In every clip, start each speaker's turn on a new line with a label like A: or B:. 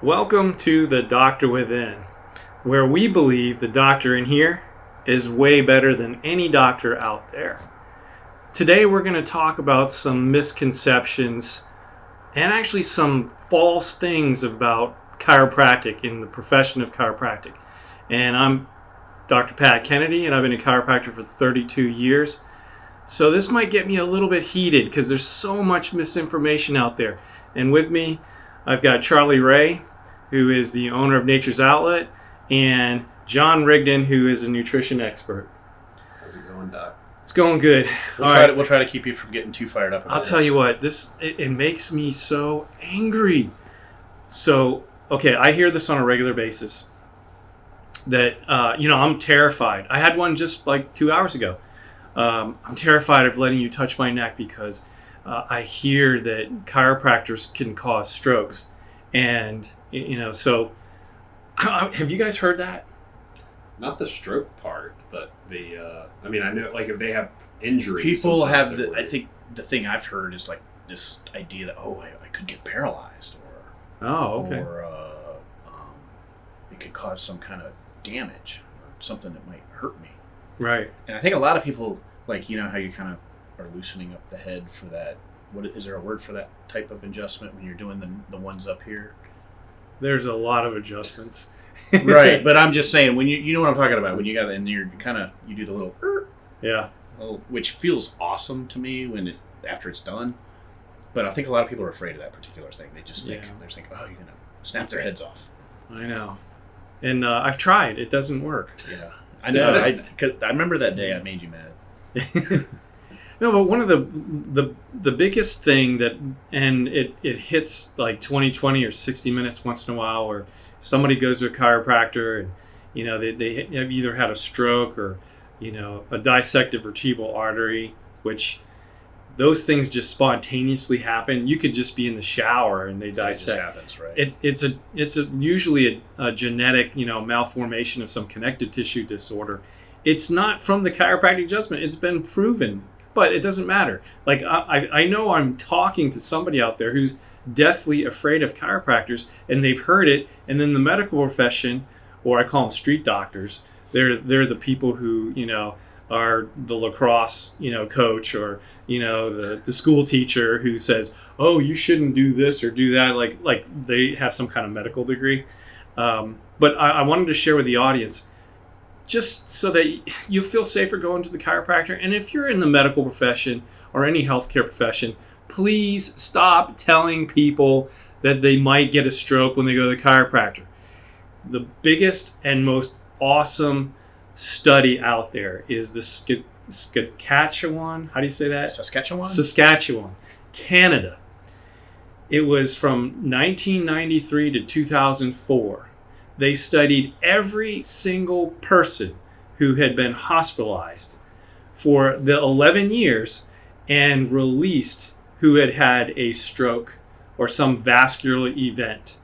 A: Welcome to The Doctor Within, where we believe the doctor in here is way better than any doctor out there. Today we're going to talk about some misconceptions and actually some false things about chiropractic in the profession of chiropractic. And I'm Dr. Pat Kennedy, and I've been a chiropractor for 32 years. So this might get me a little bit heated because there's so much misinformation out there. And with me, I've got Charlie Ray, who is the owner of Nature's Outlet, and John Rigdon, who is a nutrition expert.
B: How's it going, Doc?
A: It's going good.
C: We'll try to keep you from getting too fired up.
A: I'll tell you what, it makes me so angry. So, okay, I hear this on a regular basis that, I'm terrified. I had one just like 2 hours ago. I'm terrified of letting you touch my neck because I hear that chiropractors can cause strokes. And, so have you guys heard that?
B: Not the stroke part, but I know, like, if they have injuries.
C: People have I think the thing I've heard is like this idea that, I could get paralyzed or it could cause some kind of damage or something that might hurt me.
A: Right.
C: And I think a lot of people, like, how you kind of are loosening up the head for that. What is there a word for that type of adjustment when you're doing the ones up here?
A: There's a lot of adjustments.
C: Right, but I'm just saying, when you know what I'm talking about, when you got and you do the little
A: yeah,
C: which feels awesome to me after it's done. But I think a lot of people are afraid of that particular thing. They just think they're thinking, you're gonna snap their heads off.
A: I know, and I've tried. It doesn't work.
C: Yeah, I know. I remember that day I made you mad.
A: No, but one of the biggest thing and it hits like 20 or 60 minutes once in a while, where somebody goes to a chiropractor and they have either had a stroke or a dissected vertebral artery, which those things just spontaneously happen. You could just be in the shower and they dissect.
C: It just happens, right?
A: It's usually a genetic malformation of some connective tissue disorder. It's not from the chiropractic adjustment. It's been proven. But it doesn't matter. Like, I know I'm talking to somebody out there who's deathly afraid of chiropractors, and they've heard it, and then the medical profession, or I call them street doctors, they're the people who, are the lacrosse, coach, or, the school teacher who says, you shouldn't do this or do that, like they have some kind of medical degree. But I wanted to share with the audience, just so that you feel safer going to the chiropractor. And if you're in the medical profession or any healthcare profession, please stop telling people that they might get a stroke when they go to the chiropractor. The biggest and most awesome study out there is the Saskatchewan. How do you say that? Saskatchewan, Canada. It was from 1993 to 2004. They studied every single person who had been hospitalized for the 11 years and released who had had a stroke or some vascular event.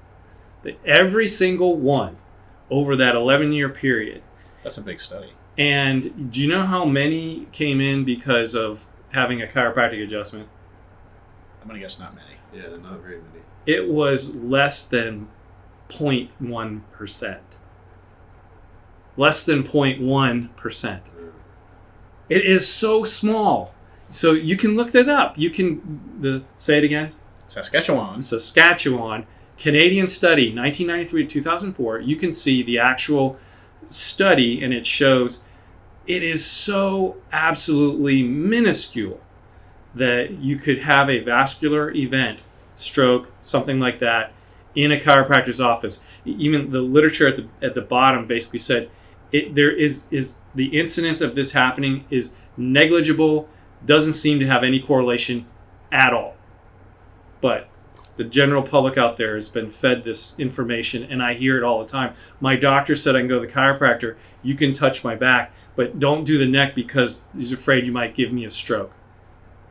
A: Every single one over that 11-year period.
C: That's a big study.
A: And do you know how many came in because of having a chiropractic adjustment?
C: I'm going to guess not many.
B: Yeah, not very many.
A: It was less than 0.1%. Less than 0.1%. It is so small. So you can look that up. You can say it again.
C: Saskatchewan,
A: Canadian study, 1993 to 2004. You can see the actual study, and it shows it is so absolutely minuscule that you could have a vascular event, stroke, something like that, in a chiropractor's office. Even the literature at the bottom basically said there is the incidence of this happening is negligible, doesn't seem to have any correlation at all. But the general public out there has been fed this information, and I hear it all the time. My doctor said I can go to the chiropractor, you can touch my back, but don't do the neck because he's afraid you might give me a stroke.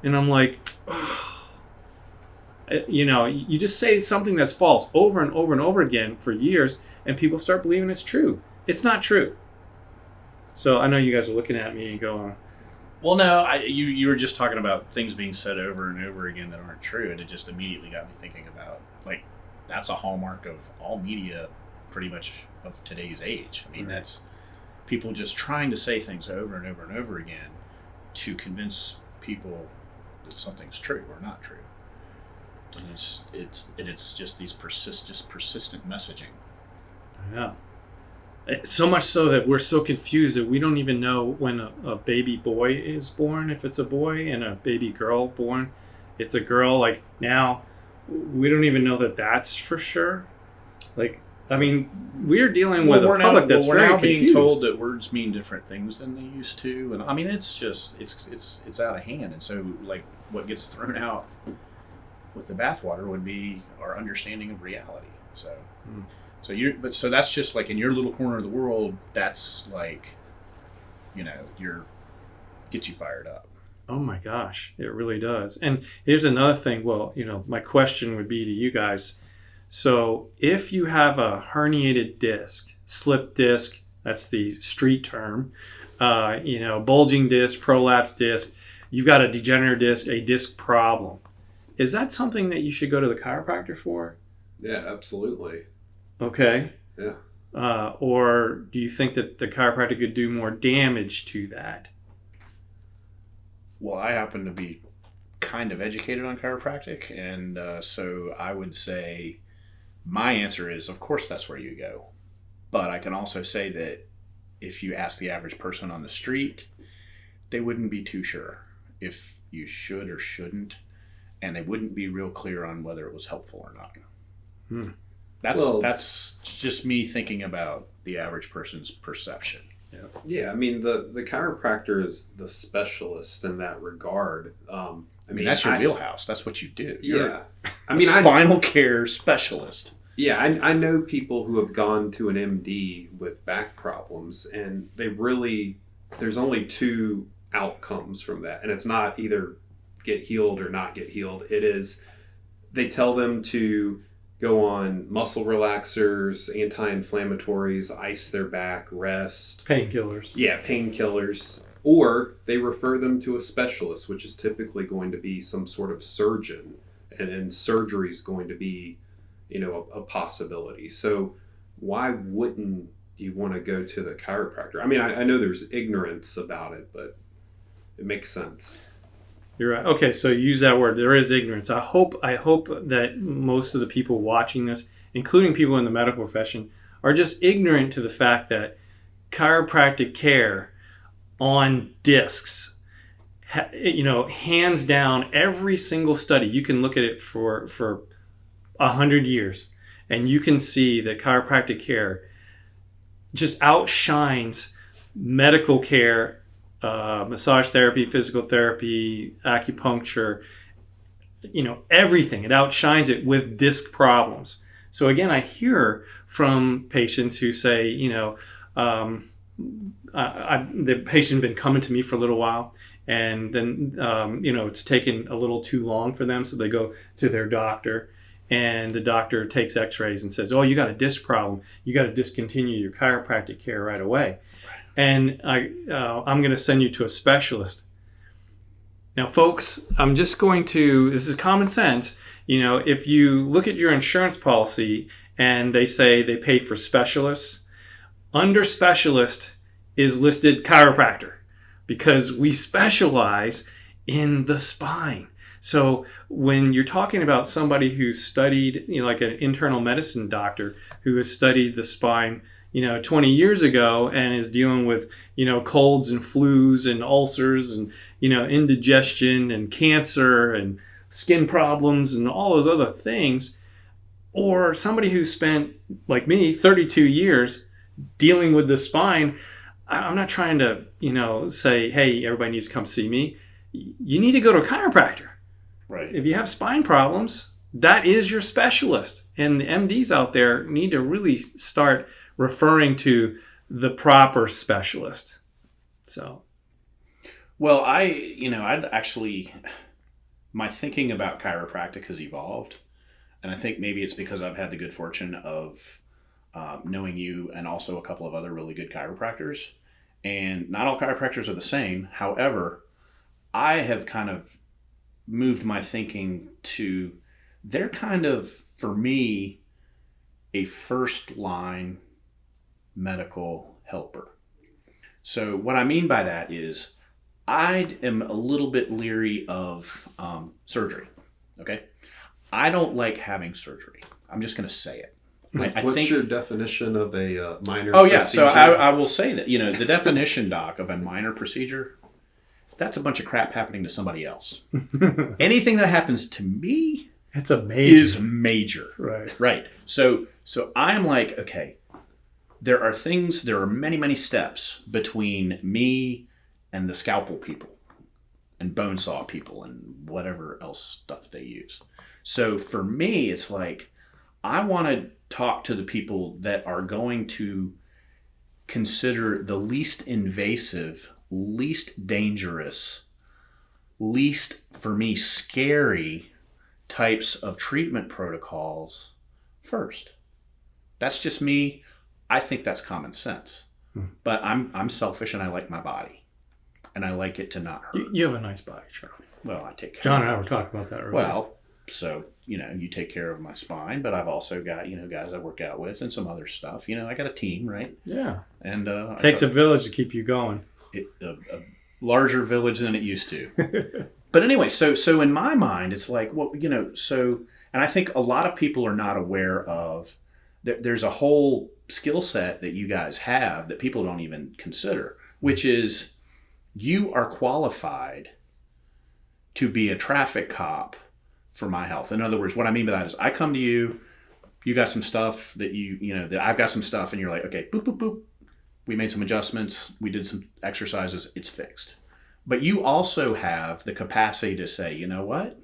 A: And I'm like, you just say something that's false over and over and over again for years, and people start believing it's true. It's not true. So I know you guys are looking at me and going,
C: Well, no, you were just talking about things being said over and over again that aren't true, and it just immediately got me thinking about, like, that's a hallmark of all media, pretty much of today's age. I mean, that's people just trying to say things over and over and over again to convince people that something's true or not true. And it's just these persistent messaging.
A: Yeah. So much so that we're so confused that we don't even know when a baby boy is born, if it's a boy, and a baby girl born, it's a girl. Like now, we don't even know that that's for sure. Like, I mean, we're dealing with a public that's very confused.
C: We're now being told that words mean different things than they used to, and I mean, it's just it's out of hand. And so, like, what gets thrown out with the bathwater would be our understanding of reality. So. So that's just like in your little corner of the world. That's like, gets you fired up.
A: Oh my gosh, it really does. And here's another thing. Well, my question would be to you guys. So if you have a herniated disc, slip disc, that's the street term, bulging disc, prolapse disc, you've got a degenerative disc, a disc problem. Is that something that you should go to the chiropractor for?
B: Yeah, absolutely.
A: Okay.
B: Yeah.
A: Or do you think that the chiropractor could do more damage to that?
C: Well, I happen to be kind of educated on chiropractic, and so I would say my answer is, of course, that's where you go. But I can also say that if you ask the average person on the street, they wouldn't be too sure if you should or shouldn't, and they wouldn't be real clear on whether it was helpful or not. That's just me thinking about the average person's perception.
B: Yeah, I mean, the chiropractor is the specialist in that regard. I mean,
C: that's your wheelhouse. That's what you do.
B: You're
C: spinal care specialist.
B: Yeah, I know people who have gone to an MD with back problems, and there's only two outcomes from that. And it's not either get healed or not get healed. It is, they tell them to go on muscle relaxers, anti-inflammatories, ice their back, rest.
A: Painkillers. Yeah,
B: painkillers. Or they refer them to a specialist, which is typically going to be some sort of surgeon. And surgery is going to be, a possibility. So why wouldn't you want to go to the chiropractor? I mean, I know there's ignorance about it, but it makes sense.
A: You're right. Okay, so use that word. There is ignorance. I hope that most of the people watching this, including people in the medical profession, are just ignorant to the fact that chiropractic care on discs, hands down, every single study, you can look at it for 100 years, and you can see that chiropractic care just outshines medical care, massage therapy, physical therapy, acupuncture, everything. It outshines it with disc problems. So again, I hear from patients who say, the patient's been coming to me for a little while, and then, it's taken a little too long for them. So they go to their doctor, and the doctor takes x-rays and says, oh, you got a disc problem. You got to discontinue your chiropractic care right away. And I'm going to send you to a specialist. Now, folks, I'm just going to, this is common sense. If you look at your insurance policy and they say they pay for specialists, under specialist is listed chiropractor because we specialize in the spine. So when you're talking about somebody who's studied, like an internal medicine doctor who has studied the spine 20 years ago and is dealing with, colds and flus and ulcers and, indigestion and cancer and skin problems and all those other things, or somebody who spent, like me, 32 years dealing with the spine, I'm not trying to, say, hey, everybody needs to come see me. You need to go to a chiropractor.
C: Right.
A: If you have spine problems, that is your specialist. And the MDs out there need to really start referring to the proper specialist. So,
C: well, I'd actually, my thinking about chiropractic has evolved, and I think maybe it's because I've had the good fortune of knowing you and also a couple of other really good chiropractors. And not all chiropractors are the same. However, I have kind of moved my thinking to they're kind of, for me, a first line medical helper. So what I mean by that is I am a little bit leery of surgery. Okay. I don't like having surgery. I'm just going to say it.
B: What's your definition of a minor
C: procedure? Yeah.
B: procedure?
C: So I will say that, the definition, Doc, of a minor procedure, that's a bunch of crap happening to somebody else. Anything that happens to me is major. Right. So I'm like, okay, there are many, many steps between me and the scalpel people and bone saw people and whatever else stuff they use. So for me, it's like, I want to talk to the people that are going to consider the least invasive, least dangerous, least, for me, scary types of treatment protocols first. That's just me. I think that's common sense. But I'm selfish and I like my body. And I like it to not hurt.
A: You have a nice body, Charlie.
C: Well, I take care
A: John
C: of it.
A: and I were talking about that earlier.
C: Well, so, you take care of my spine, but I've also got, guys I work out with and some other stuff. I got a team, right?
A: Yeah.
C: And
A: takes a village to keep you going.
C: A larger village than it used to. But anyway, so in my mind, it's like, well, and I think a lot of people are not aware of, there's a whole skill set that you guys have that people don't even consider, which is you are qualified to be a traffic cop for my health. In other words, what I mean by that is I come to you, you got some stuff that that I've got some stuff, and you're like, okay, boop, boop, boop. We made some adjustments. We did some exercises. It's fixed. But you also have the capacity to say, you know what,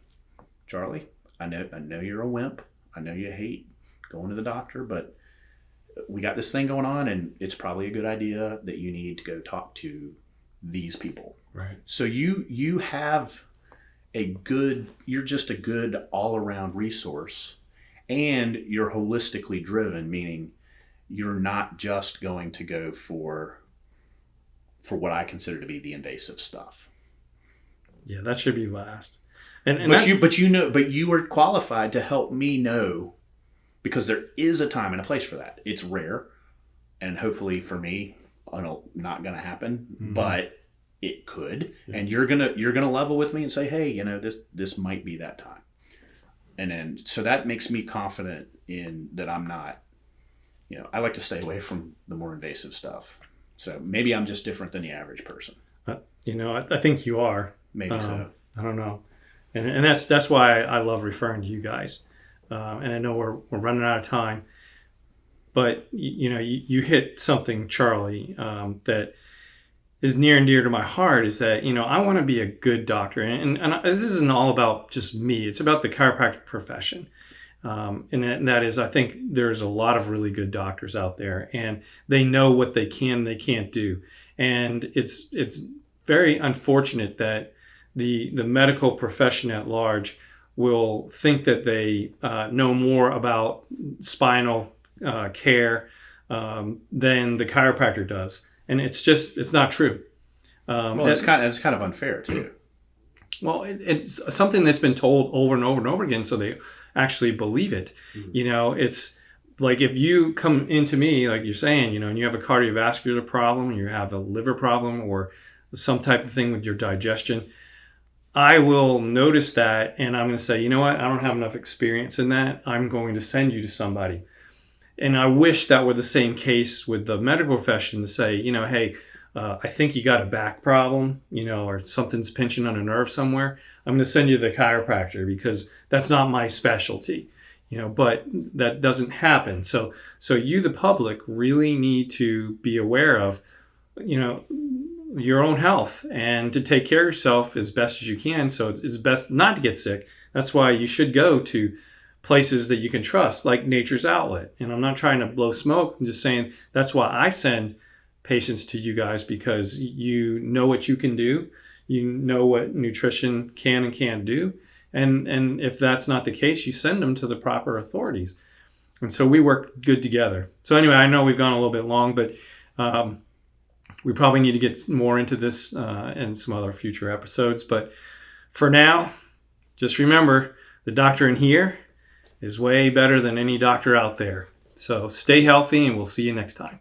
C: Charlie, I know you're a wimp. I know you hate going to the doctor, but we got this thing going on, and it's probably a good idea that you need to go talk to these people.
A: Right.
C: So you have you're just a good all-around resource, and you're holistically driven, meaning you're not just going to go for what I consider to be the invasive stuff.
A: Yeah, that should be last.
C: But you are qualified to help me know, because there is a time and a place for that. It's rare, and hopefully for me, not going to happen, but it could. Yeah. And you're gonna level with me and say, hey, this might be that time. And then so that makes me confident in that I'm not. I like to stay away from the more invasive stuff. So maybe I'm just different than the average person.
A: I think you are.
C: Maybe so.
A: I don't know, and that's why I love referring to you guys. And I know we're running out of time, but you hit something, Charlie, that is near and dear to my heart. Is that I want to be a good doctor, and this isn't all about just me. It's about the chiropractic profession. And that is, I think there's a lot of really good doctors out there, and they know what they can and they can't do. And it's very unfortunate that the medical profession at large will think that they know more about spinal care than the chiropractor does. And it's not true.
C: Well, it's kind of unfair too.
A: Well, it's something that's been told over and over and over again, so they actually believe it. Mm-hmm. It's like if you come into me, like you're saying, and you have a cardiovascular problem, you have a liver problem, or some type of thing with your digestion, I will notice that, and I'm going to say, you know what, I don't have enough experience in that. I'm going to send you to somebody. And I wish that were the same case with the medical profession, to say, hey, I think you got a back problem, or something's pinching on a nerve somewhere. I'm going to send you to the chiropractor because that's not my specialty, but that doesn't happen. So you, the public, really need to be aware of, your own health and to take care of yourself as best as you can. So it's best not to get sick. That's why you should go to places that you can trust, like Nature's Outlet. And I'm not trying to blow smoke. I'm just saying that's why I send patients to you guys, because you know what you can do. You know what nutrition can and can't do. And if that's not the case, you send them to the proper authorities. And so we work good together. So anyway, I know we've gone a little bit long, but we probably need to get more into this in some other future episodes. But for now, just remember, the doctor in here is way better than any doctor out there. So stay healthy, and we'll see you next time.